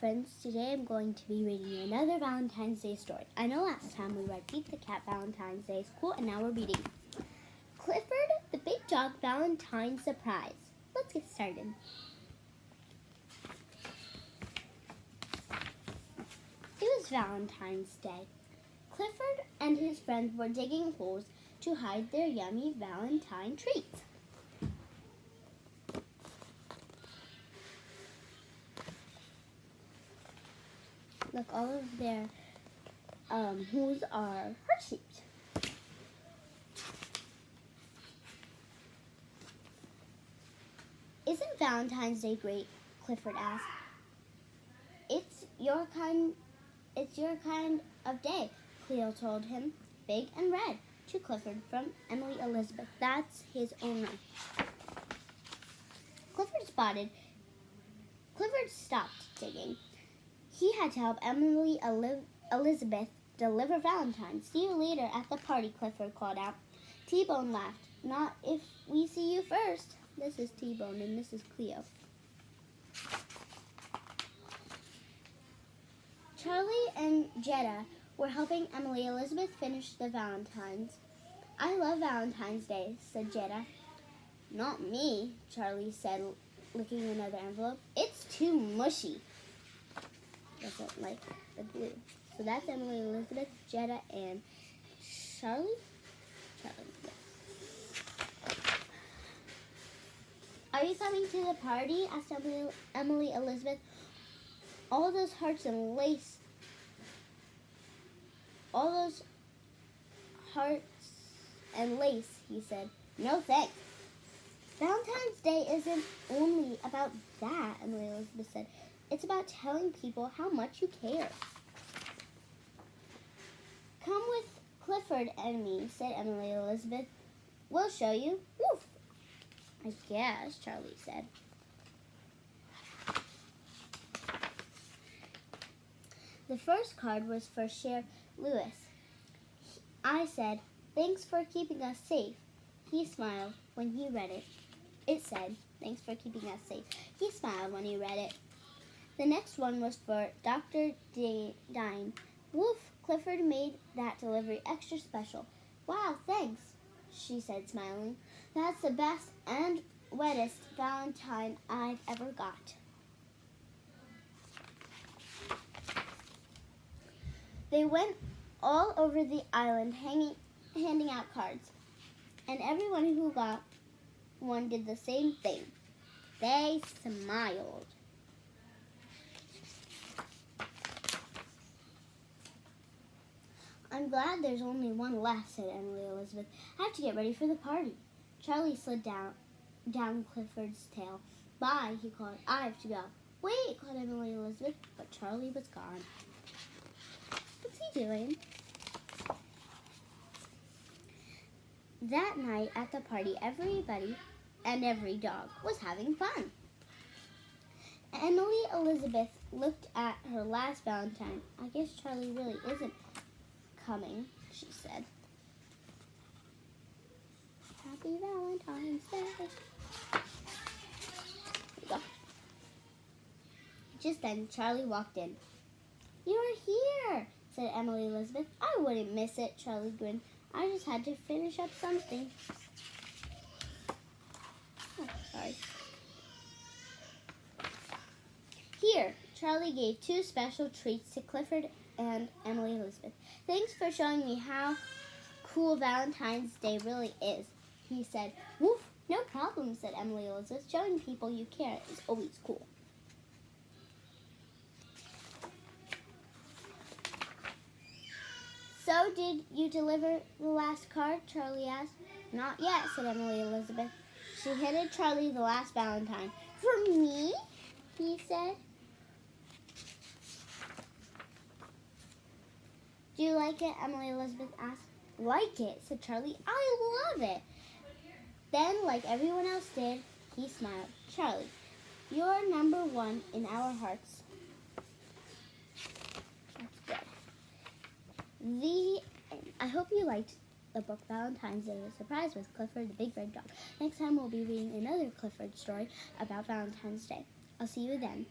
friends. Today I'm going to be reading you another Valentine's Day story. I know last time we read Pete the Cat, Valentine's Day is cool, and now we're reading Clifford the Big Dog, Valentine's Surprise. Let's get started. It was Valentine's Day. Clifford and his friends were digging holes to hide their yummy Valentine treats. Look, all of their holes are heart-shaped. Isn't Valentine's Day great? Clifford asked. It's your kind of day, Cleo told him. Big and red, to Clifford from Emily Elizabeth. That's his owner. Clifford stopped digging. He had to help Emily Elizabeth deliver Valentine. See you later at the party, Clifford called out. T-Bone laughed. Not if we see you first. This is T-Bone and this is Cleo. Charlie and Jetta were helping Emily Elizabeth finish the Valentines. I love Valentine's Day, said Jetta. Not me, Charlie said, licking another envelope. It's too mushy. Doesn't like the blue. So that's Emily Elizabeth, Jetta, and Charlie. Are you coming to the party? Asked Emily Elizabeth. All those hearts and lace. He said. No thanks. Valentine's Day isn't only about that, Emily Elizabeth said. It's about telling people how much you care. Come with Clifford and me, said Emily Elizabeth. We'll show you. Woof. I guess, Charlie said. The first card was for Cher Lewis. I said, thanks for keeping us safe. He smiled when he read it. It said, thanks for keeping us safe. He smiled when he read it. The next one was for Dr. Dine. Woof, Clifford made that delivery extra special. Wow, thanks, she said, smiling. That's the best and wettest Valentine I've ever got. They went all over the island handing out cards, and everyone who got one did the same thing. They smiled. I'm glad there's only one left, said Emily Elizabeth. I have to get ready for the party. Charlie slid down Clifford's tail. Bye, he called. I have to go. Wait, called Emily Elizabeth, but Charlie was gone. What's he doing? That night at the party, everybody and every dog was having fun. Emily Elizabeth looked at her last Valentine. I guess Charlie really isn't coming, she said. Happy Valentine's Day. Here we go. Just then, Charlie walked in. You're here, said Emily Elizabeth. I wouldn't miss it, Charlie grinned. I just had to finish up something. Oh, sorry. Here, Charlie gave two special treats to Clifford and Emily Elizabeth. Thanks for showing me how cool Valentine's Day really is, he said. Woof, no problem, said Emily Elizabeth. Showing people you care is always cool. So, did you deliver the last card? Charlie asked. Not yet, said Emily Elizabeth. She handed Charlie the last Valentine. For me? He said. Do you like it? Emily Elizabeth asked. Like it, said Charlie. I love it. Then, like everyone else did, he smiled. Charlie, you're number one in our hearts. That's good. I hope you liked the book Valentine's Day, A Surprise with Clifford the Big Red Dog. Next time we'll be reading another Clifford story about Valentine's Day. I'll see you then.